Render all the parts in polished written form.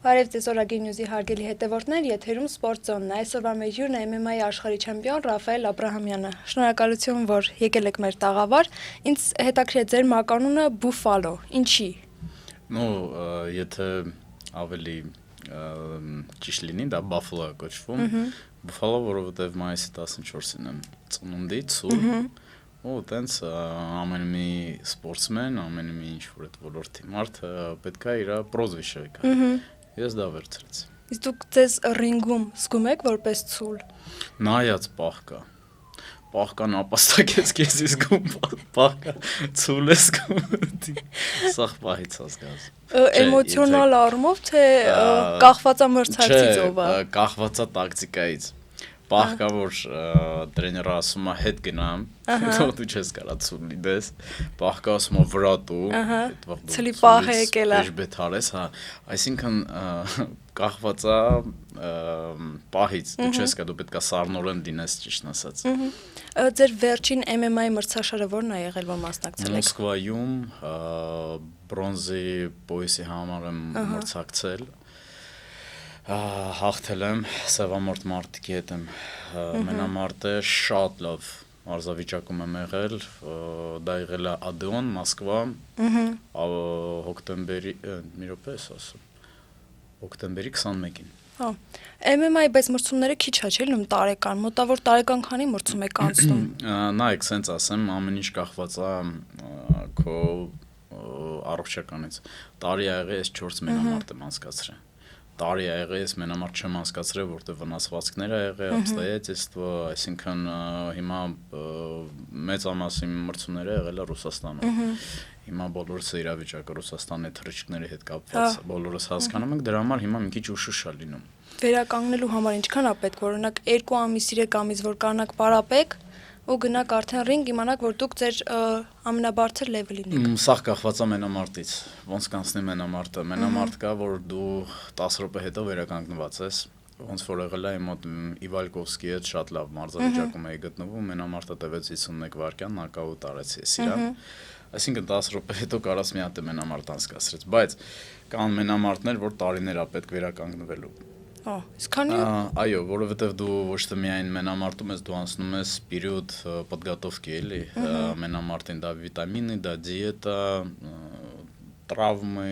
Բարև ձեզ Օրագիր Նյուզի հարգելի հետևորդներ, եթերում Սպորտ Զոնն է։ Այսօրվա մեր հյուրն է MMA-ի աշխարհի չեմպիոն Ռաֆայել Աբրահամյանը։ Շնորհակալություն, որ եկել եք մեր տաղավար։ Ինձ հետաքրքիր է ձեր մականունը Բուֆալո։ Ինչի։ Եթե ավելի ճիշտ լինի, դա Buffalo է կոչվում։ Buffalo, որովհետև մայիսի 14-ին եմ ծնունդից ու տենց ամեն մի սպորտսմեն, ամեն մի ինչ-որ այդ ոլորտի մարդ պետք է իր պրոզվիշը գա։ Ես դա վերցրեցի։ Իսկ դուք ձեզ ռինգում զգում եք որպես ցուլ։ Նայած պահկան ապաստակեց քեզ զգում, պահկա ցուլ ես զգում։ Սա պահից հասկաս։ Էմոցիոնալ առումով թե կախվածա մրցակցից ով է։ Կախվածա տակտիկայից։ Պահկա որ տրեները ասում է հետ գնամ, դու չես կարա ցուլ լինես, պահկա ասում է վրա դու, այդ վաղ դու ցլի պահ է եկել է։ Էջբեթ արես, հա, այսինքն կախվածա պահից, դու չես կարա, դու պետք է սառնորեն լինես ճիշտ ասած։ Ձեր վերջին MMA մրցաշարը ո՞րն է եղել, որ մասնակցել եք։ Մոսկվայում բրոնզի պոյսի համար եմ մրցակցել։ Հաղթել եմ Սևամորտ Մարտիկի հետ եմ մենամարտը շատ լավ մարզավիճակում եմ եղել, դա եղել է Ադեոն, Մոսկվա, հոկտեմբերի, մի րոպե ես ասում, հոկտեմբերի 21-ին։ MMA-ի բայց մրցումները քիչ է, չէ՞ լինում տարեկան, մոտավոր տարեկան քանի մրցում եք անցնում։ Նայեք, սենց ասեմ, ամեն ինչ կախված է քո առողջականից։ Տարի ա եղել, ես 4 մենամարտ եմ անցկացրել։ Տարի ա եղել, ես մենամարտ չեմ անցկացրել, որտեղ վնասվածքներ ա եղել, обстоятельства, այսինքն հիմա մեծամասն մրցումները եղել է Ռուսաստանում։ Հիմա բոլորս իրավիճակը Ռուսաստանի թռիչքների հետ կապված, բոլորս հասկանում ենք, դրա համար հիմա մի քիչ ուշուշ է լինում։ Վերականգնելու համար ինչքան է պետք, օրինակ 2 ամիս, 3 ամիս, որ կանաք պարապեք ու գնաք արդեն ռինգ, իմանաք, որ դուք ձեր ամենաբարձր լեվելին եք։ Սա կախված է մենամարտից, ոնց կանցնի մենամարտը։ Մենամարտ կա, որ դու 10 րոպե հետո վերականգնված ես, ոնց որ եղել է իմ մոտ Իվալկովսկի հետ շատ լավ մարզավիճակում էի գտնվում, մենամարտը տևեց 51 վայրկյան, նոկաուտ արեցի ես իրան։ Այսինքն 10 րոպե հետո կարաս մի հատ մենամարտ անցկացրեց, բայց կան մենամարտներ, որ տարիներ է պետք վերականգնվելու։ Իսկ քանի Այո, որովհետև դու ոչ թե միայն մենամարտում ես, դու անցնում ես պերիոդ подготовки, էլի, մենամարտին դա վիտամինի, դա դիետա, տրավմы,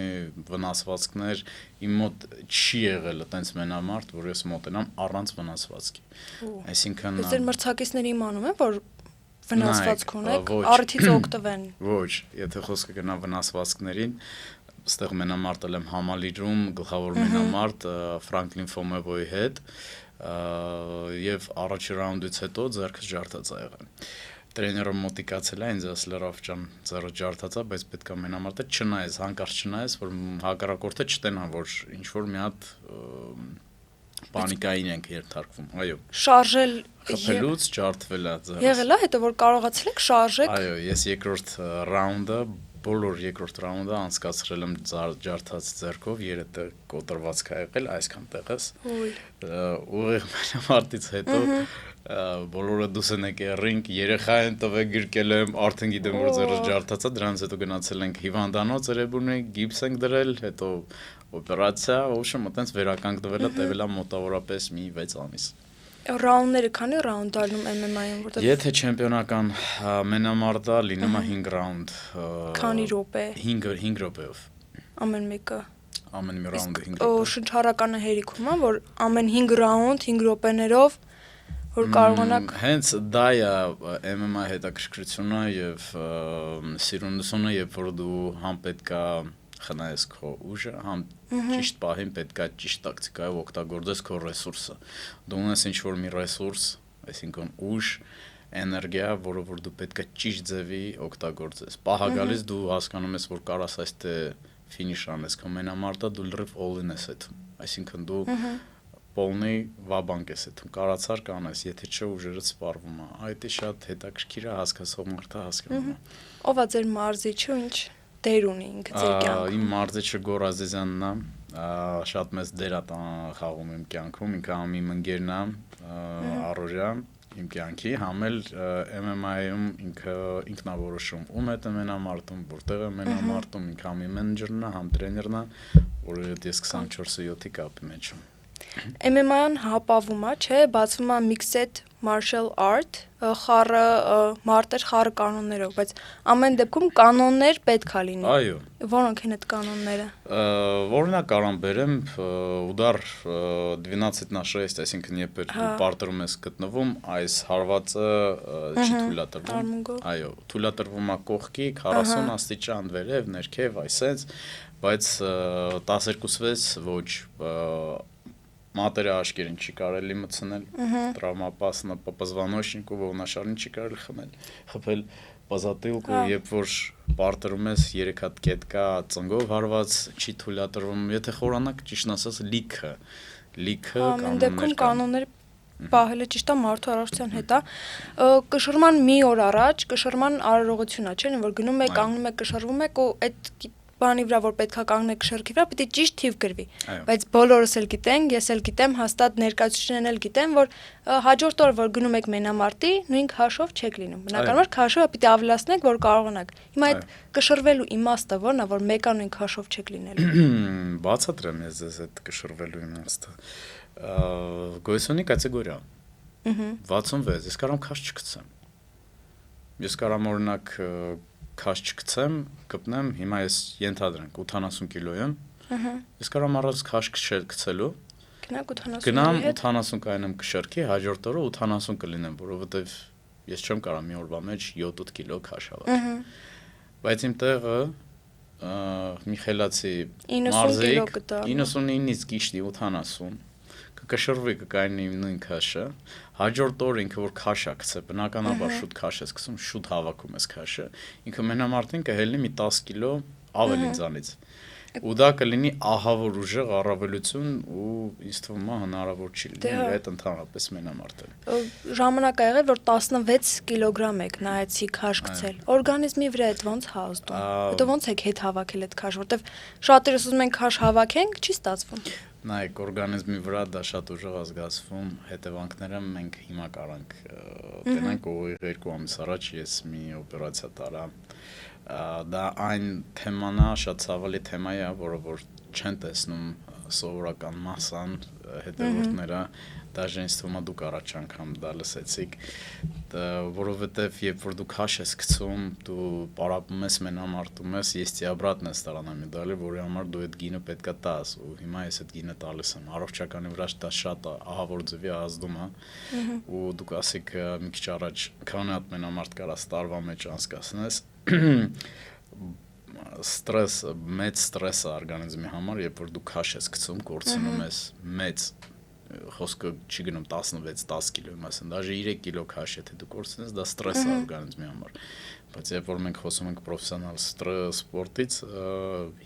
վնասվածքներ, իմ մոտ չի եղել այտենց մենամարտ, որ ես մոտենամ առանց վնասվածքի։ Այսինքն ձեր մրցակիցները իմանում են, որ վնասվածք ունեք, առիթից օգտվեն։ Ոչ, եթե խոսքը գնա վնասվածքներին, ստեղ մենամարտել եմ Համալիրում, գլխավոր մենամարտ Ֆրանկլին Ֆոմևոյի հետ, եւ առաջի ռաունդից հետո ձեռքս ջարդած ա եղել։ Տրեները մոտիկացել է, ինձ ասել Ռաֆ ջան, ձեռը ջարդած է, բայց պետք է մենամարտը չնայես, հանկարծ չնայես, որ հակառակորդը չտենա, որ ինչ որ մի հատ պանիկային ենք երթարկվում, այո։ Շարժել խփելուց ջարդվել է ձեռս։ Եղել է հետո որ կարողացել եք շարժեք։ Այո, ես երկրորդ ռաունդը բոլոր երկրորդ ռաունդը անցկացրել եմ ջարդած ձեռքով, 3 տեղ կոտրվածք ա եղել, այսքան տեղս։ Ուղիղ մենամարտից հետո բոլորը դուս են եկել ռինգ, երեխա են տվել գրկել եմ, արդեն գիտեմ որ ձեռս ջարդած է, դրանից հետո գնացել ենք հիվանդանոց Էրեբունի, գիպս ենք դրել, հետո օպերացիա, ոչմ այտենց վերականգնվել է, տևել է մոտավորապես մի 6 ամիս։ Ռաունդները քանի ռաունդ ալնում MMA-ում, որտեղ Եթե չեմպիոնական մենամարտը լինում է 5 ռաունդ։ Քանի րոպե։ 5 րոպեով։ Ամեն մեկը։ Ամեն մի ռաունդը 5 րոպե։ Շնչառականը հերիքում է, որ ամեն 5 ռաունդ 5 րոպեներով որ կարողանաք Հենց դա է MMA հետաքրքրությունը եւ սիրունությունը, երբ որ դու համ պետքա խնայես քո ուժը, համ ճիշտ պահին պետքա ճիշտ տակտիկայով օգտագործես քո ռեսուրսը։ Դու ունես ինչ-որ մի ռեսուրս, այսինքն ուժ, էներգիա, որը որ դու պետքա ճիշտ ձևի օգտագործես։ Պահա գալիս դու հասկանում ես, որ կարաս այստե ֆինիշ անես քո մենամարտը, դու լրիվ all-in ես այդում։ Այսինքն դու полный վաբանկ ես այդում, կարացար կանես, եթե չէ ուժերդ սպառվում է։ Այդ է շատ հետաքրքիր է, հասկացող մարդը հասկանում է։ Ո՞վ է ձեր մարզիչը, ինչ դեր ունի ինքը ձեր կյանքում։ Իմ մարզիչը Գոր Ազիզյանն է, շատ մեծ դեր է խաղում իմ կյանքում, ինքը համ իմ ընկերն է, առօրյա իմ կյանքի, համ էլ MMA-ում ինքը ինքնավորոշում ում հետ է մենամարտում, որտեղ է մենամարտում, ինքը համ իմ մենեջերն է, համ տրեներն է, որը ես 24/7-ի կապի մեջ եմ։ MMA-ն հապավում է, չէ, բացվում է mixed martial art, խառը մարտեր խառը կանոններով, բայց ամեն դեպքում կանոններ պետք է լինի։ Այո։ Որոնք են այդ կանոնները։ Օրինակ կարամ բերեմ ուդար 12 на 6, այսինքն երբ դու պարտերում ես գտնվում, այս հարվածը չի թույլատրվում։ Այո, թույլատրվում է կողքի 40 աստիճան վերև, ներքև, այսպես, բայց 12-6 ոչ մատերը աշկերին չի կարելի մտցնել, տրավմապասնը позвоночнику, ողնաշարին չի կարելի խփել, պազատիլկու, երբ որ պարտերում ես 3 հատ կետ կա, ծնգով հարված, չի թույլատրվում, եթե խորանակ ճիշտն ասած լիքը կանոններ պահելը ճիշտ է մարդու առողջության հետ է։ Կշռման մի օր առաջ կշռման արարողություն է, չէ՞, որ գնում եք, կանգնում եք, կշռվում եք ու այդ բանի վրա որ պետքա կանգնեք շրքի վրա, պիտի ճիշտ թիվ գրվի։ Բայց բոլորս էլ գիտենք, ես էլ գիտեմ, հաստատ ներկայացուցիչներն էլ գիտեն, որ հաջորդ օրը որ գնում եք մենամարտի, նույն քաշով չեք լինում։ Բնականաբար քաշովը պիտի ավելացնեք, որ կարողանաք։ Հիմա այդ կշռվելու իմաստը ո՞րն է, որ մեկը նույն քաշով չեք լինելու։ Բացատրեմ ես ձեզ այդ կշռվելու իմաստը։ Գոյսոնի կատեգորիա։ 66, ես կարամ քաշ չգցեմ։ Ես կարամ օրինակ քաշ չգցեմ, կպնեմ, հիմա ես ենթադրենք 80 կիլո եմ, ես կարամ առանց քաշ գցելու, գնամ 80 կայնեմ կշռքի, հաջորդ օրը 80 կլինեմ, որովհետև ես չեմ կարող մի օրվա մեջ 7-8 կիլո քաշ հավաքել։ Բայց իմ տեղը մի խելացի մարզիկ 99-ից գիշտի 80 կկշռվի կկայնի նույն քաշը, հաջորդ օր ինքը որ քաշ է գցե, բնականաբար շուտ քաշ ես գցում, շուտ հավաքում ես քաշը, ինքը մենամարտին կհելնի մի 10 կիլո ավել ինձանից։ Ու դա կլինի ահավոր ուժեղ առավելություն ու ինձ թվում է հնարավոր չի լինի այդ ընդհանրապես մենամարտել։ Ժամանակ ա եղել որ 16 կիլոգրամ եք նայեցի քաշ գցել։ Օրգանիզմի վրա այդ ոնց հա ազդում։ Հետո ոնց եք հետ հավաքել այդ քաշ, որտեվ շատերս ուզում են քաշ հավաքենք, չի ստացվում։ Նայեք, օրգանիզմի վրա դա շատ ուժեղ ազգացվում, հետևանքները մենք հիմա կարանք տենանք, ուղիղ 2 ամիս առաջ ես մի օպերացիա տարա, դա այն թեման է, շատ ցավալի թեմա է, որը որ չեն տեսնում սովորական մասան հետևորդները, դաժե ինձ թվում է դուք առաջ անգամ դա լսեցիք, որովհետև երբ որ դու քաշ ես գցում, դու պարապում ես, մենամարտում ես, եսցի обратно ստարանա մեդալի, որի համար դու այդ գինը պետքա տաս, ու հիմա ես այդ գինը տալիս եմ, առողջականի վրա դա շատ ահավոր ձևի ազդում է, ու դուք ասեք մի քիչ առաջ քանի հատ մենամարտ կարաս տարվա մեջ անցկացնես, ստրես, մեծ ստրես է օրգանիզմի համար, երբ որ դու քաշ ես գցում, կորցնում ես մեծ խոսքը չի գնում 16-10 կիլոյի մասին, դաժե 3 կիլո քաշ եթե դու կորցնես, դա ստրես է օրգանիզմի համար։ Բայց երբ որ մենք խոսում ենք պրոֆեսիոնալ սպորտից,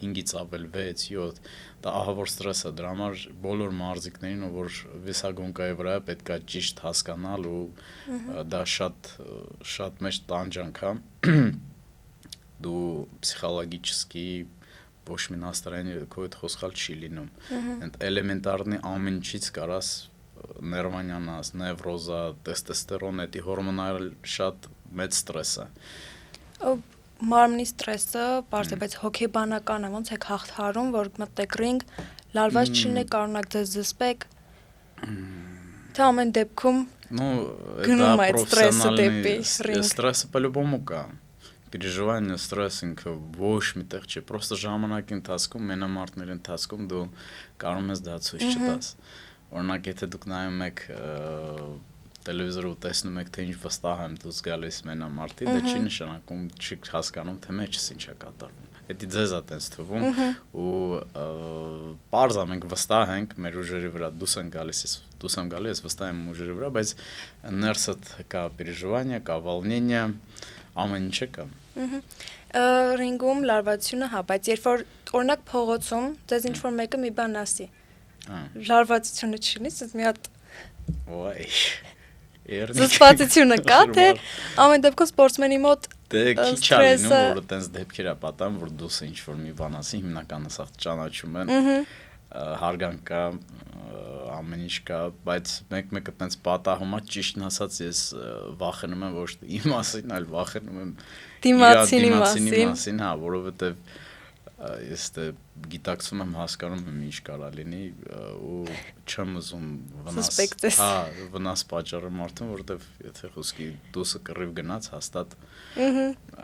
5-ից ավել 6-7, դա ահավոր ստրես է, դրա համար բոլոր մարզիկներին, որ վեսագոնկայի վրա պետք է ճիշտ հասկանալ ու դա շատ մեծ տանջանք է։ Դու պսիխոլոգիչեսկի ոչ մի նաստարանի քո հետ խոսալ չի լինում։ Այդ էլեմենտարնի ամեն ինչից կարաս ներվանյանաս, նևրոզա, տեստեստերոն, էդի հորմոնալ շատ մեծ ստրես է։ Մարմնի ստրեսը, բարձր, բայց հոգեբանական է, ոնց եք հաղթահարում, որ մտեք ռինգ, լարված չլինեք, կարողանաք ձեզ զսպեք։ Թե ամեն դեպքում գնում է այդ ստրեսը դեպի ռինգ։ Ստրեսը по-любому կա։ Переживание, стресс ինքը ոչ միտեղ չի, просто ժամանակի ընթացքում, մենամարտների ընթացքում դու կարող ես դա ցույց չտաս։ Օրինակ, եթե դուք նայում եք տելևիզորը ու տեսնում եք, թե ինչ վստահ եմ դուք գալիս մենամարտի, դա չի նշանակում, չի հասկանում, թե մեջս ինչ է կատարվում։ Դա ձեզ է տենց թվում ու պարզ է մենք վստահ ենք մեր ուժերի վրա, դուս եմ գալիս, վստահ եմ ուժերի վրա, բայց ներսդ կա переживание, կա волнение, ամեն ինչը կա։ Ռինգում լարվածությունը, հա, բայց երբ որ օրինակ փողոցում ձեզ ինչ որ մեկը մի բան ասի, լարվածությունը չլինի, ասես մի հատ զսպվածությունը կա, թե ամեն դեպքում սպորտսմենի մոտ դե քիչ է լինում, որ այտենց դեպքեր է պատահում, որ դուս ինչ որ մի բան ասի, հիմնականը սա ճանաչում են, հարգանք կա, ամեն ինչ կա, բայց մեկ-մեկը այտենց պատահում է, ճիշտն ասած ես վախենում եմ ոչ թե իմ մասին, այլ վախենում եմ դիմացինի մասին, հա, որովհետև ես դե գիտակցում եմ, հասկանում եմ ինչ կարա լինի ու չեմ ուզում վնաս պատճառը մարդուն, որովհետև եթե խոսքի դուսը կռիվ գնաց, հաստատ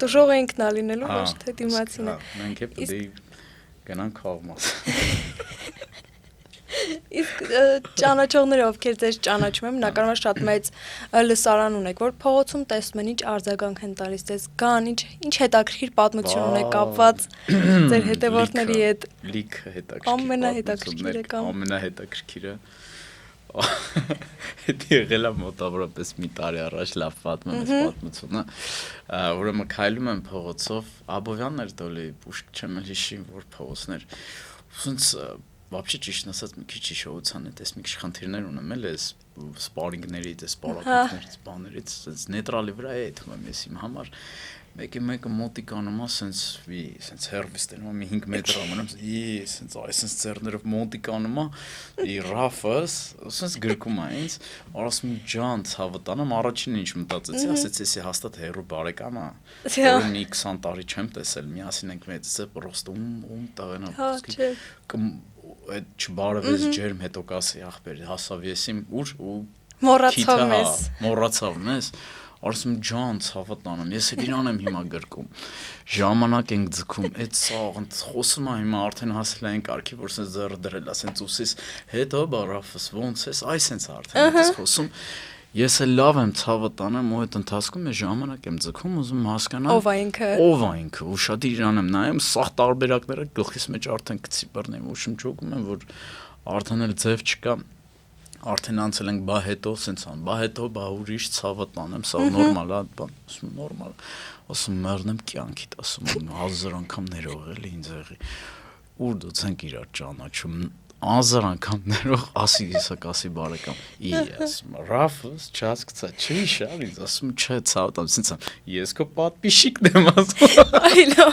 դժող ենք նա լինելու, ոչ թե դիմացինը։ Մենք է պետք է գնանք խաղմաս։ Իսկ ճանաչողները, ովքեր ձեզ ճանաչում են, բնականաբար շատ մեծ լսարան ունեք, որ փողոցում տեսնում են, ինչ արձագանք են տալիս ձեզ, կան, ինչ հետաքրքիր պատմություն ունեք կապված ձեր հետևորդների հետ։ Լիք հետաքրքիր։ Ամենահետաքրքիրը Դա եղել է մոտավորապես մի տարի առաջ լավ պատմեմ այս պատմությունը, ուրեմն քայլում եմ փողոցով, Աբովյանն էր դոլի, ուշք չեմ էլ հիշի, որ փողոցներ, ուսոնց Вообще ճիշտ ասած մի քիչ հիշողության հետ, այս մի քիչ խնդիրներ ունեմ էլ այս սպարինգներից, այս սպարակություններից, բաներից, այս նեյտրալի վրա է թվում եմ ես իմ համար։ Մեկը մոտիկ անում է, սենց հերվիս տենում է մի 5 մետր ամնում, սենց այսենց ձեռներով մոտիկ անում է, ռաֆս, սենց գրկում է ինձ, ասում ջան, ցավը տանեմ, առաջինը ինչ մտածեցի, ասեցի, էսի հաստատ հերու բարեկամ է, որը մի 20 տարի չեմ տեսել, միասին ենք մեծացել, պրոստը ում տաղենա, այդ չբարևես ջերմ հետո կասի ախպեր, հասավ եսիմ ուր ու մոռացավ մեզ, ասում ջան, ցավը տանեմ, ես էլ իրան եմ հիմա գրկում, ժամանակ ենք ձգում, այդ սաղ, խոսում է հիմա արդեն հասել են կարգի, որ սենց ձեռը դրել է, սենց ուսիս, հետո բարաֆս, ոնց ես, այս սենց արդեն ես խոսում, ես էլ լավ եմ ցավը տանեմ ու այդ ընթացքում ես ժամանակ եմ ձգում, ուզում հասկանամ ով է ինքը, ու շատ իրան եմ նայում, սաղ տարբերակները գլխիս մեջ արդեն գցի բռնեմ ու շնչոկում եմ, որ արդեն էլ ձև չկա, արդեն անցել ենք բա հետո, սենց ան, բա հետո, բա ուրիշ ցավը տանեմ, սա նորմալ է, բան, ասում նորմալ, ասում մեռնեմ կյանքիդ, ասում 1000 անգամ ներողել ինձ եղի, ուր դուց ենք իրար ճանաչում, 1000 անգամ ներող, ասի եսա կասի բարեկամ, ասում ռաֆս, չասկցա, չի շար, ինձ ասում չէ ցավը տամ, սենց ան, ես քո պատպիշիկն եմ ասում, այլո,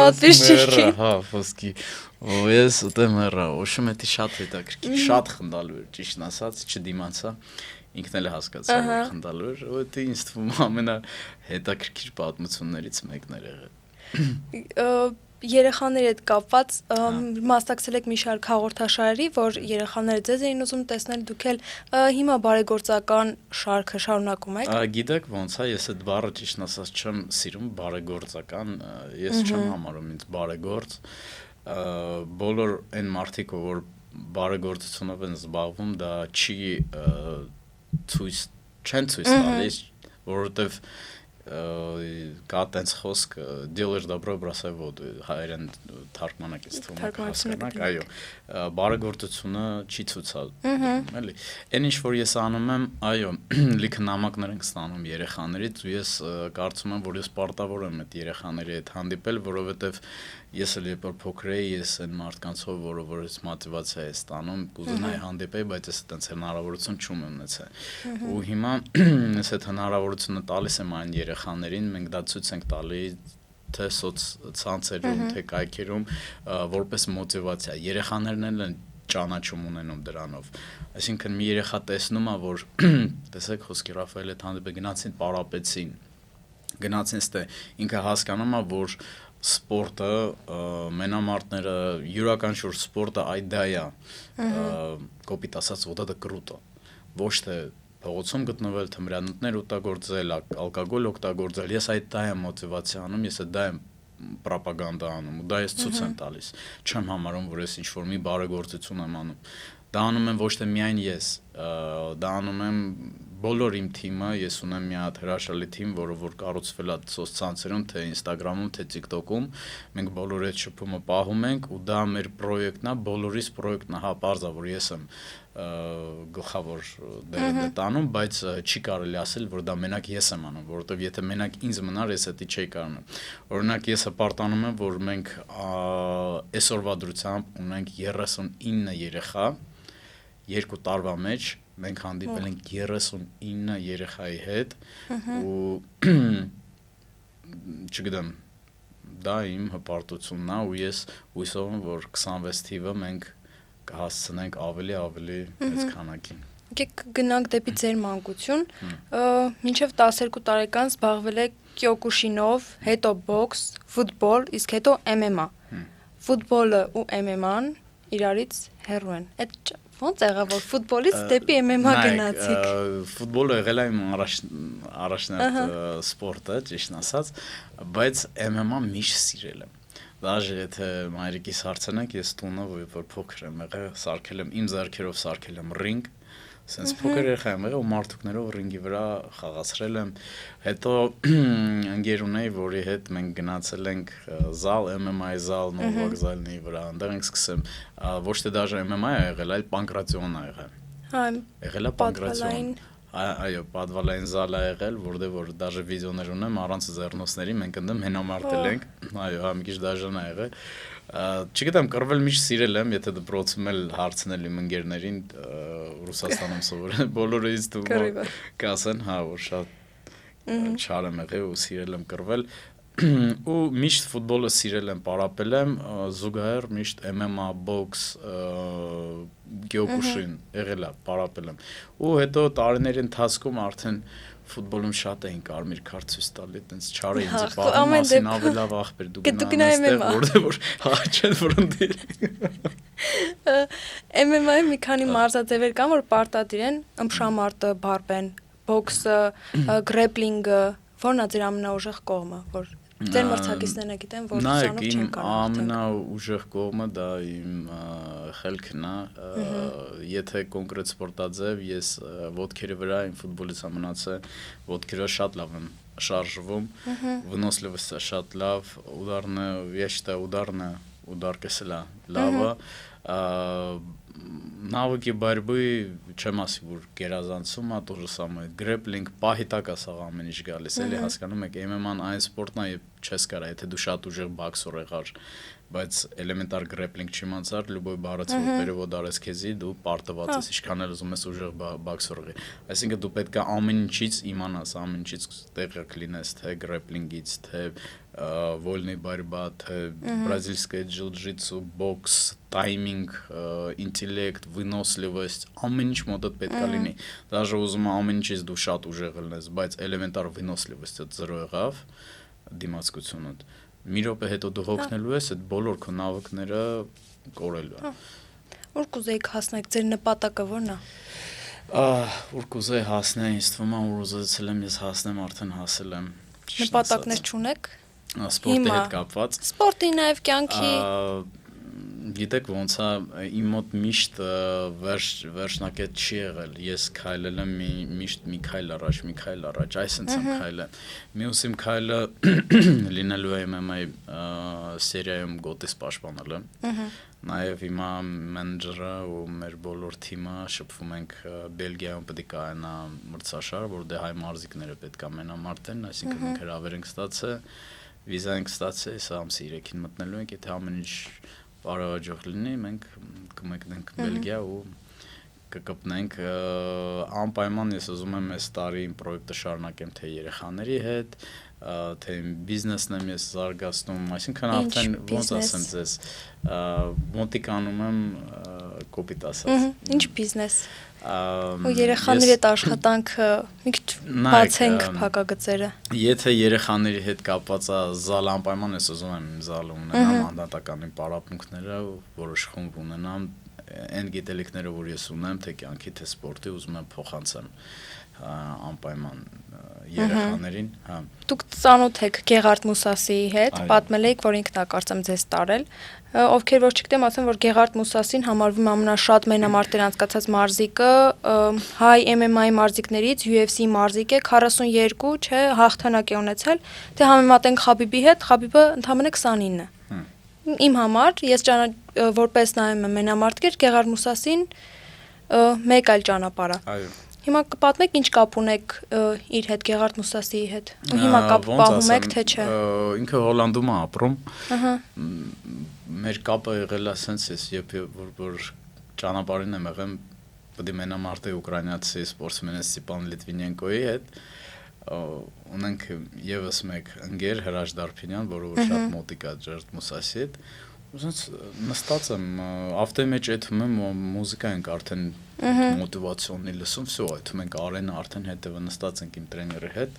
պատպիշիկին, հա, խոսքի, ու ես ուտեմ հեռա, ուշում էտի շատ հետաքրքիր, շատ խնդալու էր, ճիշտն ասած, չդիմանցա, ինքն էլ հասկացա, որ խնդալու էր, ու էտի ինձ թվում ամենահետաքրքիր պատմություններից մեկն էր եղել։ Երեխաների հետ կապված մասնակցել եք մի շարք հաղորդաշարերի, որ երեխաները ձեզ էին ուզում տեսնել, դուք էլ հիմա բարեգործական շարքը շարունակում եք։ Գիտեք ոնց է, ես այդ բառը ճիշտն ասած չեմ սիրում, բարեգործական, ես չեմ համարում ինձ բարեգործ, բոլոր այն մարդիկ, որ բարեգործությունով են զբաղվում, դա չեն ցույց տալիս, որովհետև կա տենց խոսք դիլեր դոբրո բրասայ ոդ հայերեն թարգմանակ ես թվում հասկանաք, այո, բարեգործությունը չի ցուցադրում, էլի։ Այն ինչ որ ես անում եմ, այո, լիքը նամակներ ենք ստանում երեխաներից ու ես կարծում եմ, որ ես պարտավոր եմ այդ երեխաների հետ հանդիպել, որովհետև ես էլ երբ որ փոքր էի, ես այն մարդկանցով, որ ես մոտիվացիա եմ ստանում, կուզենայի հանդիպեի, բայց ես այդպես հնարավորություն չունեմ ունեցել։ Ու հիմա ես այդ հնարավորությունը տալիս եմ այն երեխաներին, մենք դա ցույց ենք տալի թե սոցցանցերում, թե կայքերում, որպես մոտիվացիա։ Երեխաներն են ճանաչում ունենում դրանով։ Այսինքն մի երեխա տեսնում է, որ տեսեք խոսքի Ռաֆայել հետ հանդիպե գնացին պարապեցին։ Գնացին ստե ինքը հասկանում է, որ սպորտը մենամարտները յուրաքանչյուր սպորտը այդ դա է կոպիտ ասած ոդա դա կրուտը ոչ թե փողոցում գտնվել թմրանյութեր օգտագործել ալկոգոլ օգտագործել ես այդ դա եմ մոտիվացիա անում ես դա եմ պրոպագանդա անում ու դա ես ցույց եմ տալիս չեմ համարում որ ես ինչ որ մի բարեգործություն եմ անում դա անում եմ ոչ թե միայն ես դա անում եմ բոլոր իմ թիմը ես ունեմ մի հատ հրաշալի թիմ որը որ կառուցվել է սոցցանցերում թե Instagram-ում թե TikTok-ում մենք բոլոր այդ շփումը պահում ենք ու դա մեր պրոյեկտն է բոլորիս պրոյեկտն է հա բարձա որ ես եմ գլխավոր դերը տանում բայց չի կարելի ասել որ դա մենակ ես եմ անում որովհետև եթե մենակ ինձ մնար ես դա չէի կարող օրինակ ես հպարտանում եմ որ մենք այսօրվա դրությամբ ունենք 39 երեխա 2 տարվա մեջ մենք հանդիպել ենք 39 երեխայի հետ ու չգիտեմ դա իմ հպարտությունն է ու ես հույսով եմ որ 26 թիվը մենք կհասցնենք ավելի այս քանակին Եկեք գնանք դեպի ձեր մանկություն մինչև 12 տարեկան զբաղվել եք Կյոկուշինով, հետո բոքս, ֆուտբոլ, իսկ հետո MMA։ Ֆուտբոլը ու MMA-ն իրարից հեռու են։ Այդ ո՞նց եղավ որ ֆուտբոլից դեպի MMA գնացիք։ Ֆուտբոլը եղել է իմ առաջնորդ սպորտը, ճիշտն ասած, բայց MMA միշտ սիրել եմ։ Դաժե եթե մայրիկիս հարցնեք, ես տունը որ փոքր եմ եղել, սարքել եմ իմ ձեռքերով սարքել եմ ռինգ, սենց փոքր երեխա եմ եղել ու մարդուկներով ռինգի վրա խաղացրել եմ։ Հետո ընկեր ունեի, որի հետ մենք գնացել ենք զալ, MMA զալ, նովվокзальնի վրա, այնտեղ ենք սկսեմ, ոչ թե դաժե MMA է եղել, այլ պանկրատիոն է եղել։ Հա, եղել է պանկրատիոն։ Այո, պատվալային զալ է եղել, որտեղ որ դաժե վիդեոներ ունեմ առանց ձեռնոցների, մենք ընդդեմ հենամարտել ենք։ Այո, հա մի քիչ դաժան է եղել։ Չգիտեմ, կռվել միշտ սիրել եմ, եթե դպրոցում էլ հարցնել իմ ընկերներին Ռուսաստանում սովորել, բոլորից դու կասեն, հա, որ շատ չար եմ եղել ու սիրել եմ կռվել ու միշտ ֆուտբոլը սիրել եմ, պարապել եմ, զուգահեռ միշտ MMA, բոքս, գյոկուշին եղել է, պարապել եմ։ Ու հետո տարիների ընթացքում արդեն ֆուտբոլում շատ էին կարմիր քարտ ցույց տալի, այտենց չար էին ծպահում, ասին ավելի լավ ախպեր դու գնա այստեղ, որտեղ որ հաճել վրընդի։ MMA-ի մի քանի մարզաձևեր կան, որ պարտադիր են, ըմբշամարտը, բարբեն, բոքսը, գրեպլինգը, որն է ձեր ամենաուժեղ կողմը, որ ձեր մրցակիցներն գիտեն, որ սանով չեն կարող։ Ամենաուժեղ կողմը դա իմ խելքն է, եթե կոնկրետ սպորտաձև ես ոտքերի վրա իմ ֆուտբոլից մնացել, ոտքերը շատ լավ եմ շարժվում, վնոսլիվսը շատ լավ, ударная, я считаю, удар кесela լավը, навыки борьбы, չեմ ասի որ գերազանցում է, то же самое, գրեպլինգ, պահի տակ է սա ամեն ինչ գալիս, էլի հասկանում եք, MMA-ն այն սպորտն է, չես կարա, եթե դու շատ ուժեղ բոքսոր եղար, բայց էլեմենտար գրեպլինգ չիմացար, любой բառացի որ перевод արես քեզի, դու պարտված ես, ինչքան էլ ուզում ես ուժեղ բոքսոր եղի։ Այսինքն դու պետք է ամեն ինչից իմանաս, ամեն ինչից տեղյակ լինես, թե գրեպլինգից, թե вольная борьба, թե бразильское джиу-джитсу, бокс, тайминг, ինտելեկտ, վնոսլիվость, ամեն ինչ մոտդ պետք է լինի։ Դաժե ուզում եմ ամեն ինչից դու շատ ուժեղ լինես, բայց էլեմենտար վնոսլիվость-ը 0 եղավ դիմացկությունդ։ Մի րոպե հետո դու հոգնելու ես, այդ բոլոր քո նավակները կորելու են։ Ուր կուզեիք հասնել, ձեր նպատակը ո՞րն է։ Ուր կուզեի հասնել, ինձ թվում է, որ ուզեցել եմ ես հասնեմ, արդեն հասել եմ։ Նպատակներ չունեք։ Սպորտի հետ կապված։ Սպորտի նաև կյանքի։ Գիտեք ոնց է, իմ մոտ միշտ վերջնակետ չի եղել, ես քայլել եմ միշտ մի քայլ առաջ, այսինքն եմ քայլել։ Մյուս իմ քայլը լինելու է MMA սերիայում գոտիս պաշտպանել եմ։ Նաև հիմա մենեջերը ու մեր բոլոր թիմը շփվում ենք Բելգիայում պետք է կայանա մրցաշար, որտեղ հայ մարզիկները պետք է մենամարտեն, այսինքն մենք հրավեր ենք ստացել, վիզա ենք ստացել, սա ամսի 3-ին մտնելու ենք, եթե ամեն ինչ բարեհաջող լինի, մենք կմեկնենք Բելգիա ու կկպնենք անպայման ես ուզում եմ այս տարի իմ պրոյեկտը շարունակեմ թե երեխաների հետ, թե բիզնեսն եմ ես զարգացնում, այսինքն արդեն ոնց ասեմ ձեզ, մոտիկանում եմ կոպիտ ասած։ Ինչ բիզնես։ Ու երեխաների հետ աշխատանքը մի քիչ բացենք փակագծերը։ Եթե երեխաների հետ կապված է զալ անպայման ես ուզում եմ զալ ունենամ, անդատականի պարապմունքները, որոշ խումբ ունենամ, այն գիտելիքները, որ ես ունեմ, թե կյանքի, թե սպորտի, ուզում եմ փոխանցեմ անպայման երեխաներին, հա։ Դուք ծանոթ եք Գեղարդ Մուսասիի հետ, պատմել եք, որ ինքն է կարծեմ ձեզ տարել։ Ովքեր որ չգիտեմ, ասեմ, որ Գեղարդ Մուսասին համարվում է ամենաշատ մենամարտեր անցկացած մարզիկը, հայ MMA-ի մարզիկներից UFC մարզիկ է, 42, չէ, հաղթանակ է ունեցել, թե համեմատենք Խաբիբի հետ, Խաբիբը ընդամենը 29 է։ Իմ համար, ես որպես նայում եմ մենամարտեր, Գեղարդ Մուսասին մեկ այլ ճանապարհ է։ Այո։ Հիմա կպատմեք ինչ կապ ունեք իր հետ Գեղարդ Մուսասիի հետ։ Ու հիմա կապ պահում եք թե չէ։ Ինքը Հոլանդում է ապրում։ Մեր կապը եղել է sense ես երբ որ ճանապարհին եմ եղել պետք է մենամարտի ուկրաինացի սպորտսմեն Ստիպան Լիտվինենկոյի հետ ունենք եւս մեկ ընկեր Հրաշ Դարփինյան, որը շատ մոտիկ է Գեղարդ Մուսասիի հետ։ Ուսած նստած եմ ավտոյի մեջ այդում եմ մուզիկա ենք արդեն մոտիվացիոնի լսում, всё, այդում ենք արենը արդեն հետևը նստած ենք իմ տրեների հետ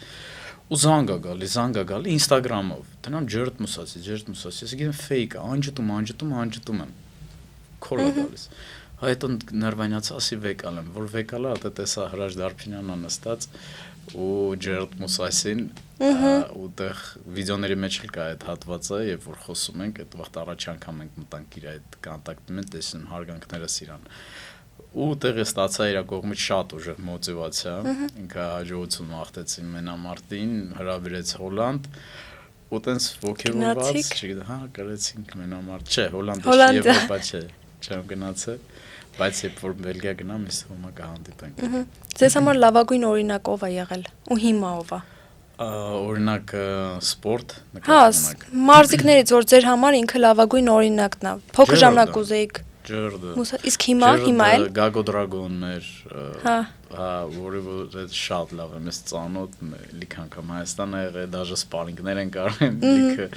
ու զանգ է գալի Instagram-ով, դրանամ ջերտ մուսացի, ես գիտեմ fake-ը, անջտում եմ, քոլա գալիս, հետո նրվանյացա, ասի վեկալ եմ, որ վեկալը ատե տեսա Հրաչ Դարփինյանն նստած ու ջերտ մուսասին, ու տեղ վիդեոների մեջ էլ կա այդ հատվածը, երբ որ խոսում ենք, այդ վաղտ առաջ անգամ ենք մտանք իր այդ կոնտակտի մեջ, տեսնում հարգանքներս իրան, ու տեղ է ստացա իր կողմից շատ ուժեղ մոտիվացիա, ինքը հաջողություն մաղթեցին մենամարտին, հրավիրեց Հոլանդ, ու տենց ոգևորված, չգիտեմ, գրեցինք մենամարտ, չէ, Հոլանդը Եվրոպա չէ, չեմ գնացել, բայց երբ որ Բելգիա գնամ, ես թվում է կհանդիպենք։ Ձեզ համար լավագույն օրինակ ով է եղել, ու հիմա ով է։ Օրինակ սպորտ, Հա, մարզիկներից, որ ձեր համար ինքը լավագույն օրինակն է, փոքր ժամանակ ուզեիք։ Ջերդը։ Իսկ հիմա էլ Գագո Դրագոններ, որը շատ լավ եմ, ես ծանոթ, լիք անգամ Հայաստան է եղել, դաժե սպարինգներ են կարել, լիքը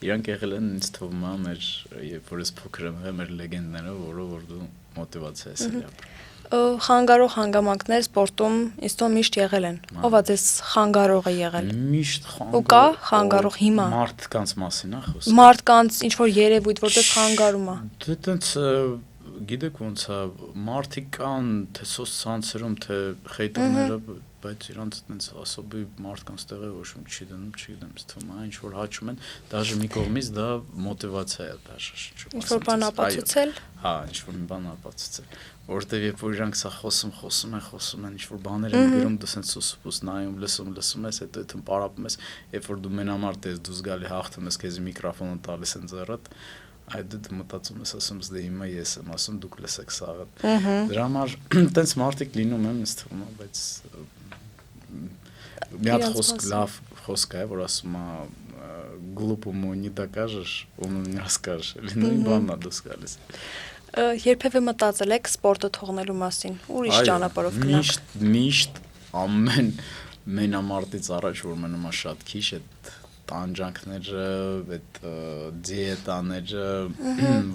իրանք եղել են ինձ թվում է մեր, երբ որ ես փոքր եմ եղել, մեր լեգենդները, որ դու մոտիվացիա ես ապրում։ Խանգարող հանգամանքներ սպորտում իստո միշտ եղել են։ Ով է ձեզ խանգարողը եղել։ Միշտ Ու կա խանգարող հիմա։ Մարդկանց մասին է խոսքը։ Մարդկանց ինչ որ երևույթ, որ ձեզ խանգարում է։ Դե տենց գիտեք ոնց է, մարդիկ կան, թե սոցցանցերում, թե խեյտերները, բայց իրանց տենց ասոբի մարդկանց տեղը ոչ ոք չի դնում, չգիտեմ, թվում է, ինչ որ հաճում են, դաժե մի կողմից դա մոտիվացիա է, դաժե ինչ որ բան ապացուցել։ Հա, ինչ որ մի բան ապացուցել, որովհետև երբ որ իրանք սա խոսում են, ինչ որ բաներ են գրում, դու սենց սուսուփուս նայում, լսում ես, հետո դու պարապում ես, երբ որ դու մենամարտ ես, դու զգալի հաղթում ես, քեզ միկրոֆոնը տալիս են ձեռդ, այդ դու մտածում ես, ասում ես, դե հիմա ես եմ ասում, դուք լսեք սաղը։ Դրա համար տենց մարդիկ լինում են, ինձ թվում է, բայց մի հատ լավ խոսք է, որ ասում է глупому не докажешь, умному не расскажешь, լինում բանն է դուս գալիս։ Երբևէ մտածել եք սպորտը թողնելու մասին, ուրիշ ճանապարհով գնաք։ Միշտ ամեն մենամարտից առաջ որ մնում է շատ քիչ այդ տանջանքները, այդ դիետաները,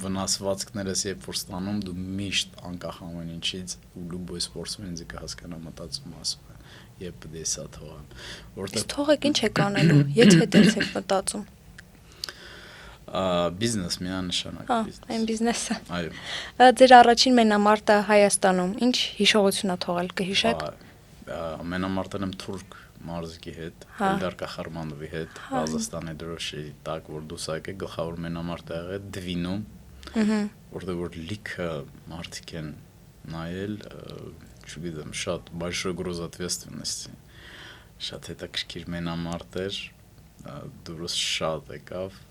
վնասվածքներս երբ որ ստանում, դու միշտ անկախ ամեն ինչից ու լուբոյ սպորտսմենը կհասկանա մտածում ասում է, երբ պետք է սա թողեմ, որտեղ թողեք ինչ եք անելու, եթե հետից եք մտածում։ Բիզնես միանշանակ բիզնես։ Այն բիզնեսը։ Այո։ Ձեր առաջին մենամարտը Հայաստանում ինչ հիշողություն է թողել, կհիշեք։ Մենամարտն եմ թուրք մարզիկի հետ, Էլդար Կախարմանովի հետ, Ղազախստանի դրոշի տակ, որ դուսակ է գլխավոր մենամարտը եղել Դվինում, որտեղ որ լիքը մարդիկ են նայել, չգիտեմ, շատ большой груз ответственности, շատ հետաքրքիր մենամարտ էր, դուրս շատ եկավ,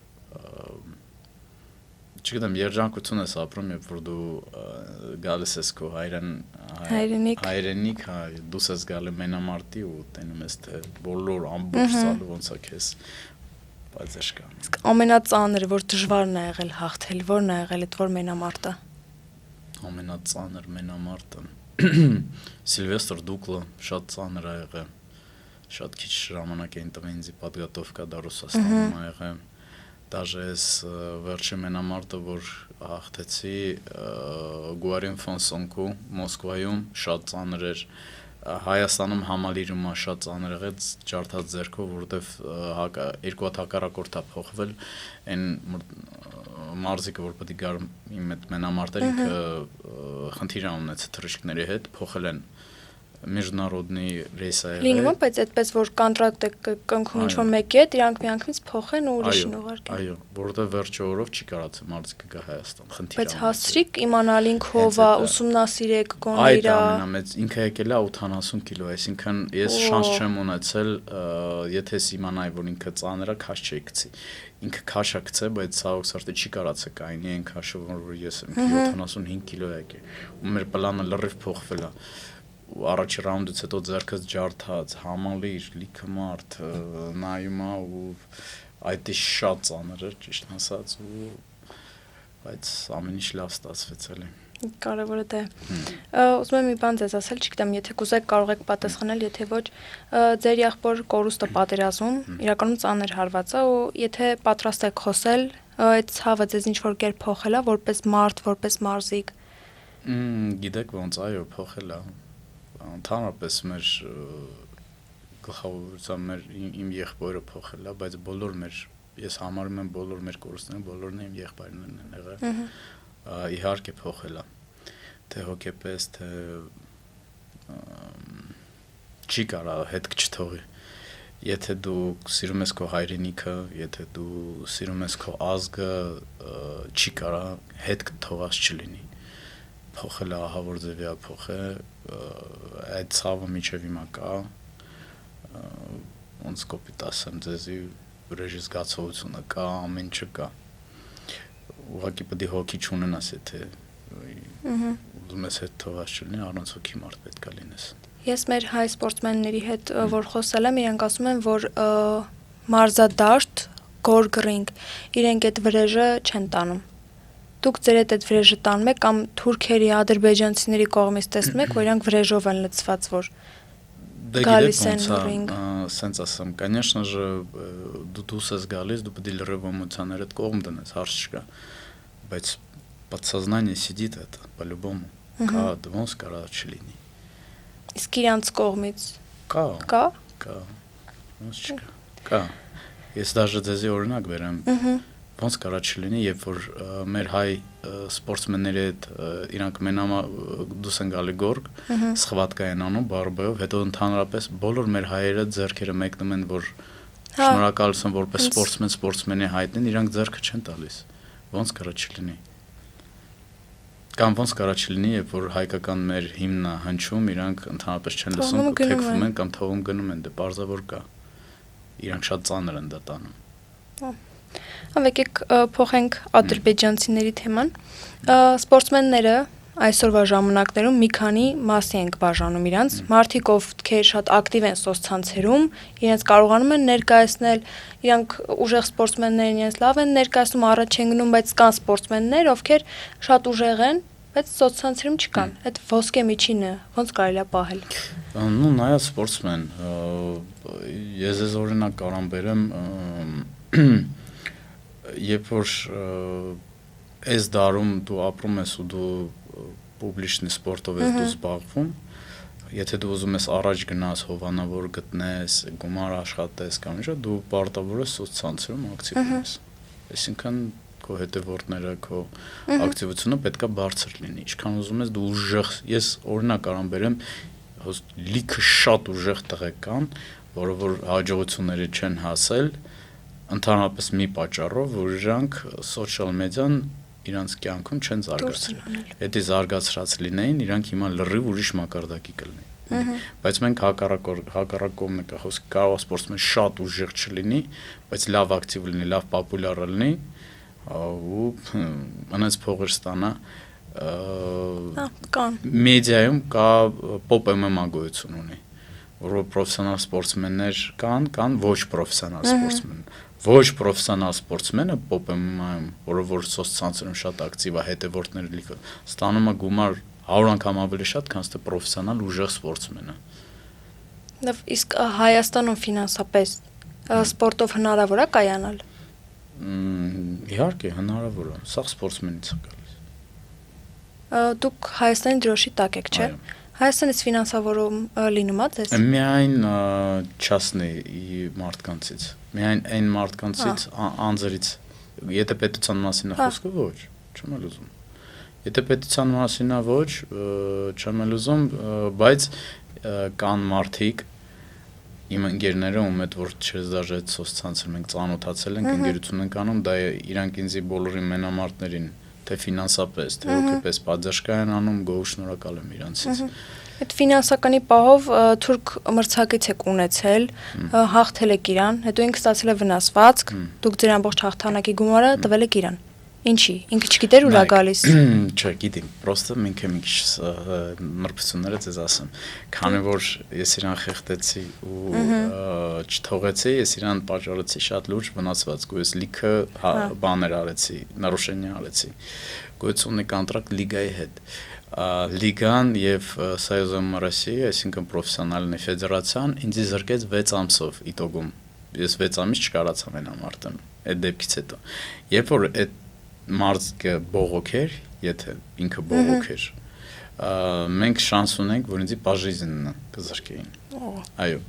չգիտեմ, երջանկություն ես ապրում, երբ որ դու գալիս ես քո հայրենիք, դուս ես գալի մենամարտի ու տենում ես թե բոլոր ամբողջ ծալը ոնց է քեզ, բայց էշ կա։ Իսկ ամենածանրը, որ դժվարն է եղել հաղթել, որն է եղել այդ որ մենամարտը։ Ամենածանր մենամարտը Սիլվեստր Դուկլը շատ ծանր է եղել, շատ քիչ ժամանակ էին տվել ինձ պատգատովկա դա Ռուսաստանում է եղել։ Դաժե ես վերջի մենամարտը, որ հաղթեցի Գուարին Ֆոնսոնկու Մոսկվայում, շատ ծանր էր, Հայաստանում համալիրում շատ ծանր եղեց ջարդած ձեռքով, որովհետև երկու հատ հակառակորդ է փոխվել, այն մարզիկը, որ պետք է գար իմ այդ մենամարտեր, ինքը խնդիր ունեց թռիչքների հետ, փոխել են Международный рейս է եղել։ Լինում է, բայց այդպես որ կոնտրակտ է կնքում ինչ-որ մեկի հետ, իրանք միանգամից փոխեն ու ուրիշին ուղարկեն։ Այո, որովհետև վերջի օրով չի կարացել մարզիկը գա Հայաստան, խնդիր է։ Բայց հասրիկ իմանալին քովա, ուսումնասիրեք գոները։ Այդ ամենամեծ ինքը եկել է 80 կիլո, այսինքն ես շանս չեմ ունեցել, եթե ես իմանայի, որ ինքը ծանր է, քաշ չի գցի։ Ինքը քաշ է գցել, բայց ցավոք սրտի չի կարացել կայնի այն քաշը, որ ես եմ 75 կիլո եկել։ Ու մեր պլանը լրիվ փոխվել է։ Ու առաջի ռաունդից հետո ձեռքս ջարդած, համալիր, լիքը մարդ, նայում է ու այդ շատ ծանր էր, ճիշտ ասած, բայց ամեն ինչ լավ ստացվեց էլի։ Կարևորը դա է։ Ուզում եմ մի բան ձեզ ասել, չգիտեմ, եթե կուզեք կարող եք պատասխանել, եթե ոչ, ձեր եղբոր կորուստը պատերազմում իրականում ծանր հարված է ու եթե պատրաստ եք խոսել, այդ ցավը ձեզ ինչ որ կերպ փոխել է, որպես մարդ, որպես մարզիկ։ Գիտեք ոնց, այո, փոխել է։ Ընդհանրապես մեր գլխավորությամբ մեր իմ եղբայրը փոխել է, բայց բոլոր մեր ես համարում եմ բոլոր մեր կորուստները, բոլորն իմ եղբայրներն են եղել։ Իհարկե փոխել է։ Թե հոգեպես, թե չի կարա հետ չթողի։ Եթե դու սիրում ես քո հայրենիքը, եթե դու սիրում ես քո ազգը, չի կարա հետ թողած չլինի։ Փոխել է ահավոր ձևի է փոխել, այդ ցավը միջև հիմա կա, ոնց կոպիտ ասեմ ձեզի վրեժի զգացողությունը կա, ամեն ինչ կա։ Ուղղակի պետք է հոգի չունենաս, եթե ուզում ես հետ թողած չլինի, առանց հոգի մարդ պետք է լինես։ Ես մեր հայ սպորտսմենների հետ որ խոսել եմ, իրանք ասում են, որ մարզադաշտ, գորգռինգ, իրենք այդ վրեժը չեն տանում։ Դուք ձեր այդ վրեժը տանում եք կամ թուրքերի, ադրբեջանցիների կողմից տեսնում եք, որ իրանք վրեժով են լցված, որ գալիս են ռինգ։ Սենց ասեմ, конечно же, դու դուրս ես գալիս, դու պետք է լրիվ էմոցիաներդ կողմ դնես, հարց չկա, բայց подсознание сидит это, по-любому, կա, ոնց կարա չլինի։ Իսկ իրանց կողմից կա, ոնց չկա, կա։ Ես даже ձեզի օրինակ բերեմ, ոնց կարա չլինի, երբ որ մեր հայ սպորտսմենների հետ իրանք մենամա դուս են գալի գորգ, սխվատկա են անում բարբայով, հետո ընդհանրապես բոլոր մեր հայերը ձեռքերը մեկնում են, որ շնորհակալություն որպես սպորտսմենի հայտնեն, իրանք ձեռքը չեն տալիս։ Ոնց կարա չլինի։ Կամ ոնց կարա չլինի, երբ որ հայկական մեր հիմնա հնչում, իրանք ընդհանրապես չեն լսում, քեքվում են կամ թողում գնում են, դե պարզավոր կա։ Իրանք շատ ծանր են դա տանում։ Եկեք փոխենք ադրբեջանցիների թեման։ Սպորտսմենները այսօրվա ժամանակներում մի քանի մասի ենք բաժանում իրանց։ Մարդիկ, ովքեր շատ ակտիվ են սոցցանցերում, իրենց կարողանում են ներկայացնել, իրանք ուժեղ սպորտսմեններն իրենց լավ են ներկայացնում, առաջ են գնում, բայց կան սպորտսմեններ, ովքեր շատ ուժեղ են, բայց սոցցանցերում չկան։ Այդ ոսկե միջինը ոնց կարելի է պահել։ Ну, նայած սպորտսմեն, ես օրինակ կարամ բերեմ, երբ որ այս դարում դու ապրում ես ու դու պուբլիչնի սպորտով ես դու զբաղվում, եթե դու ուզում ես առաջ գնաս, հովանավոր գտնես, գումար աշխատես կամ ինչ, դու պարտավոր ես սոցցանցերում ակտիվ լինես։ Այսինքն քո հետևորդները, քո ակտիվությունը պետք է բարձր լինի։ Ինչքան ուզում ես դու ուժեղ, ես օրինակ կարամ բերեմ, լիքը շատ ուժեղ տղեկ կան, որը որ հաջողությունների չեն հասել, ընդհանրապես մի պատճառով, որ իրանք սոցիալ մեդիան իրանց կյանքում չեն զարգացրել։ Եթե զարգացրած լինեին, իրանք հիմա լրիվ ուրիշ մակարդակի կլինեին։ Բայց մենք հակառակողմն ենք խոսք, կարող է սպորտսմեն շատ ուժեղ չլինի, բայց լավ ակտիվ լինի, լավ պոպուլյար լինի, ու անց փողեր ստանա։ Մեդիայում կա պոպ MMA գոյություն ունի, որ պրոֆեսիոնալ սպորտսմեններ կան ոչ պրոֆեսիոնալ սպորտսմեններ։ Ոչ պրոֆեսիոնալ սպորտսմենը պոպ MMA-ում, որը որ սոցցանցերում շատ ակտիվ է, հետևորդները լիքը, ստանում է գումար 100 անգամ ավելի շատ, քան թե պրոֆեսիոնալ ուժեղ սպորտսմենը։ Իսկ Հայաստանում ֆինանսապես սպորտով հնարավոր է կայանալ։ Իհարկե հնարավոր է, սա սպորտսմենից է գալիս։ Դուք Հայաստանի դրոշի տակ եք, չէ՞։ Հայաստանից ֆինանսավորում լինում է ձեզ։ Միայն չասնի մարդկանցից, միայն այն մարդկանցից անձերից, եթե պետության մասին է խոսքը, ոչ, չեմ էլ ուզում։ Եթե պետության մասին է, ոչ, չեմ էլ ուզում, բայց կան մարդիկ, իմ ընկերները, ում հետ որ չես դաժե այդ սոցցանցեր մենք ծանոթացել ենք, ընկերություն ենք անում, դա իրանք ինձի բոլորի մենամարտներին, թե ֆինանսապես, թե հոգեպես պատժկա են անում, գոհ շնորհակալ եմ իրանցից։ Այդ ֆինանսականի պահով թուրք մրցակից եք ունեցել, հաղթել եք իրան, հետո ինքը ստացել է վնասվածք, դուք ձեր ամբողջ հաղթանակի գումարը տվել եք իրան։ Ինչի, ինքը չգիտեր ուր է գալիս։ Չէ, գիտեմ, պրոստը մենք մի քիչ նրբությունները ձեզ ասեմ, քանի որ ես իրան խեղդեցի ու չթողեցի, ես իրան պատճառեցի շատ լուրջ վնասվածք, ու ես լիքը բաներ արեցի, нарушение արեցի։ Գոյություն ունի կոնտրակտ լիգայի հետ։ Լիգան եւ Союзом России, այսինքն պրոֆեսիոնալնի ֆեդերացիան ինձ զրկեց 6 ամսով իտոգում։ Ես 6 ամիս չկարացա մենամարտել այդ դեպքից հետո։ Երբ որ այդ մարզկը բողոք էր, եթե ինքը բողոք էր, մենք շանս ունենք, որ ինձ պաժիզնն կզրկեին։ Այո։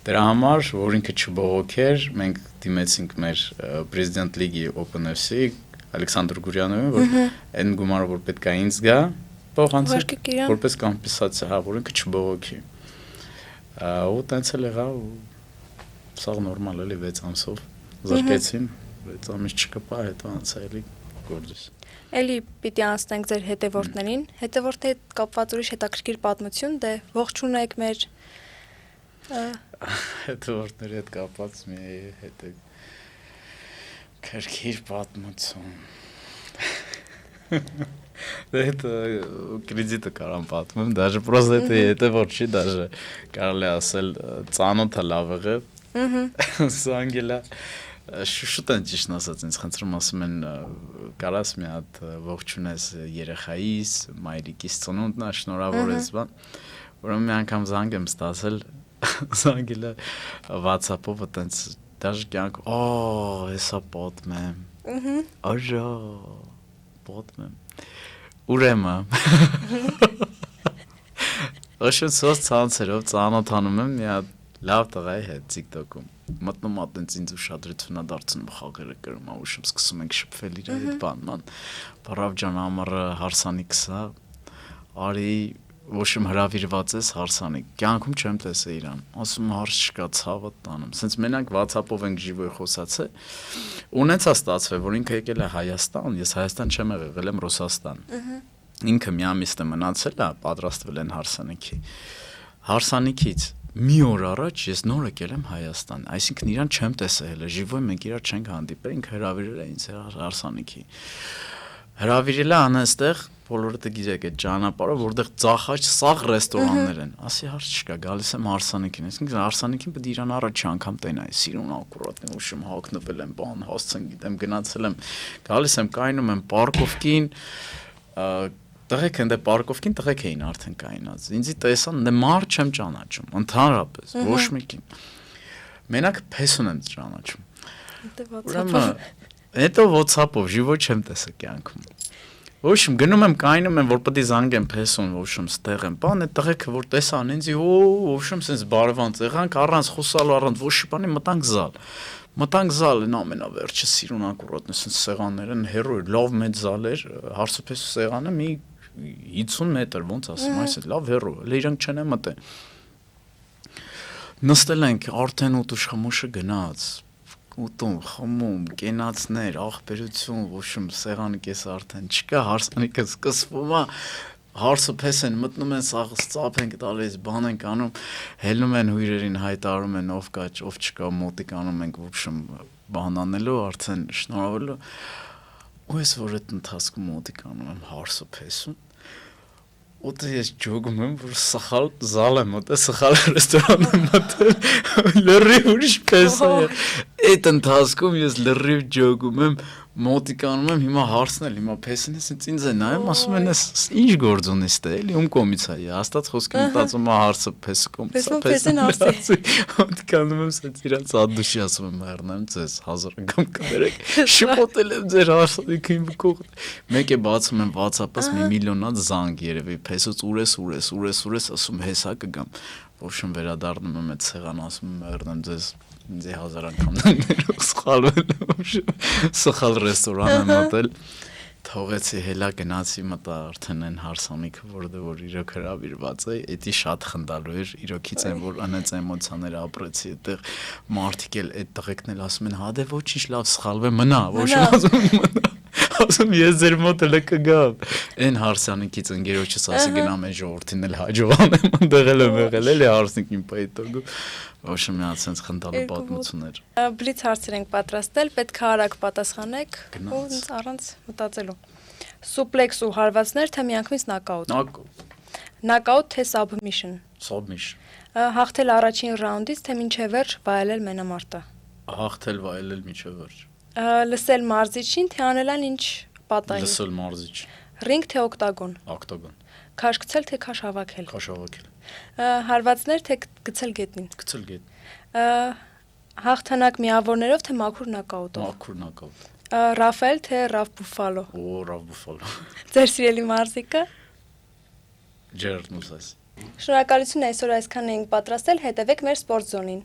Դրա համար, որ ինքը չբողոքեր, մենք դիմեցինք մեր President League-ի OpenFC Ալեքսանդր Գուրյանովին, որ այն գումարը, որ պետք է ինձ գա, փոխանցել, որպես կոմպենսացիա, հա, որ ինքը չբողոքի։ Ու տենց էլ եղավ, սա նորմալ էլի 6 ամսով զրկեցին, 6 ամիս չկպա, հետո անցա էլի գործս։ Էլի պիտի անցնենք ձեր հետևորդներին, հետևորդի հետ կապված ուրիշ հետաքրքիր պատմություն, դե ողջունեք մեր հետևորդների հետ կապված մի քրքիր պատմություն։ Դե հետո կրեդիտը կարամ պատմեմ, даже просто это հետևորդ չի, даже կարելի ասել ծանոթը լավ եղավ։ Սանգելա շուտ են ճիշտ ասած ինձ խնդրում ասում են կարաս մի հատ ողջունես երեխայիս, մայրիկիս ծնունդն է, շնորհավոր ես բան։ Ուրեմն մի անգամ զանգ եմ ստացել, զանգելա WhatsApp-ով այտենց даже կյանք, հեսա պատմեմ։ Աժա պատմեմ։ Ուրեմն Աշոց ցանցերով ծանոթանում եմ մի հատ լավ տղայի հետ TikTok-ում։ Մտնում ատենց ինձ ուշադրություն ա դարձնում խաղերը գրում, ուշում սկսում ենք շփվել իր հետ բանման։ Բարավ ջան, ամառը հարսանիքս է։ Արի ոչմ հրավիրված ես հարսանիք։ Կյանքում չեմ տեսել իրան։ Ասում հարց չկա, ցավը տանում։ Սենց մենակ WhatsApp-ով ենք ժիվոյ խոսացել։ Ունեցա ստացվել, որ ինքը եկել է Հայաստան, ես Հայաստան չեմ եղել, եմ Ռուսաստան։ Ինքը մի ամիս է մնացել է, պատրաստվել են հարսանիքի։ Հարսանիքից մի օր առաջ ես նոր եկել եմ Հայաստան, այսինքն իրան չեմ տեսել հələ, ժիվոյ մենք իրար չենք հանդիպել, ինքը հրավիրել է ինձ հարսանիքի։ Հրավիրել է անստեղ, բոլորը գիտեք այդ ճանապարհը, որտեղ ծախաճ սաղ ռեստորաններ են։ Ասի հարց չկա, գալիս եմ հարսանիքին, այսինքն հարսանիքին պետք է իրան առաջ անգամ տենայի, սիրուն ակուրատ ուշում հագնվել եմ, բան հասցեն գիտեմ, գնացել եմ, գալիս եմ կայնում եմ պարկովկին, տղեկ են դե պարկովկին տղեկ էին արդեն կայնած։ Ինձի տեսան, դե մար չեմ ճանաչում, ընդհանրապես, ոչ մեկին։ Մենակ փեսուն եմ ճանաչում։ Ուրեմն հետո WhatsApp-ով ժիվո չեմ տեսել կյանքում։ Ոչմ գնում եմ կայնում եմ, որ պետք է զանգեմ փեսուն, ոչմ ստեղ եմ, բան է տղեկը որ տեսան ինձի, ոչմ sense բարևանց եղանք առանց խոսալու առանց ոչ բանի մտանք զալ։ Մտանք զալ են ամենավերջը սիրուն ակուրատնը sense սեղաններ են հերո լավ մեծ զալ էր, հարսոփես սեղանը մի 50 մետր ոնց ասեմ, այս է լավ հերո, elə իրանք չեն մտել։ Նստել ենք արդեն ուտուշ խմուշը գնաց, ուտում, խմում, կենացներ, աղբերություն, ոչմ սեղանի կես արդեն չկա, հարսանիքը սկսվում է, հարսոփես են մտնում են սաղ ծափ ենք տալիս, բան ենք անում, հելնում են հյուրերին հայտարարում են ով կա, ով չկա, մոտիկ անում ենք ոչմ բան անելու, արդեն շնորհավորելու։ Ու ես որ այդ ընթացքում մոտիկ անում եմ հարսոփեսում, Ուտը ես ջոգում եմ, որ սխալ զալ եմ մտել, սխալ ռեստորան եմ մտել, լրիվ ուրիշ պես է։ Այդ ընթացքում ես լրիվ ջոգում եմ, մոտիկանում եմ, հիմա հարցնել, հիմա փեսին ես ինձ է նայում, ասում են ես ինչ գործ ունես դե, էլի ում կողմից է, հաստատ խոսքը մտածում եմ հարցը փեսը կողմից է, փեսին հարցի։ Մոտիկանում եմ, սենց իրանց ադուշի ասում եմ, մեռնեմ ձեզ 1000 անգամ կներեք, շփոթել եմ ձեր հարցը իմ կողմ։ Մեկ է բացում եմ WhatsApp-ից մի միլիոնած զանգ երևի, փեսուց ուրես, ասում հեսա կգամ։ Ոչմ վերադառնում եմ այդ սեղան, ասում եմ, մեռնեմ ձեզ ինձ 1000 անգամ սխալ ռեստորան եմ մտել, թողեցի հելա գնացի մտա արդեն են հարսանիքը, որ իրոք հրավիրված է, էդի շատ խնդալու էր, իրոքից են, որ անեց էմոցիաներ ապրեցի, այդտեղ մարդիկ էլ այդ տղեկն էլ ասում են, հա դե ոչինչ լավ սխալվե մնա, ոչինչ ասում մնա, ասում ես ձեր մոտ էլ կգամ, այն հարսանիքից ընկերոջս ասի գնամ այն ժողովրդին էլ հաջողանեմ, ընդեղ էլ եմ եղել, էլի հարսանիքին պայտոգու, ոչմ մի հատ սենց խնդալու պատմություններ։ Բլից հարցեր ենք պատրաստել, պետք է արագ պատասխանեք, ու առանց մտածելու։ Սուպլեքս ու հարվածներ, թե միանգամից նոկաուտ։ Նոկաուտ թե սաբմիշն։ Սաբմիշն։ Հաղթել առաջին ռաունդից, թե մինչև վերջ վայելել մենամարտը։ Հաղթել վայելել մինչև վերջ։ Լսել մարզիչին, թե անելան ինչ պատահի։ Լսել մարզիչ։ Ռինգ թե օկտագոն։ Օկտագոն։ Քաշ գցել թե քաշ հավաքել։ Քաշ հավաքել։ Հարվածներ թե գցել գետնին։ Գցել գետ։ Հաղթանակ միավորներով թե մաքուր նոկաուտով։ Մաքուր նոկաուտ։ Ռաֆել թե Ռաֆ Բուֆալո։ Ռաֆ Բուֆալո։ Ձեր սիրելի մարզիկը։ ջերմուս այս։ Շնորհակալություն այսօր այսքան էինք պատրաստել, հետևեք մեր սպորտ զոնին։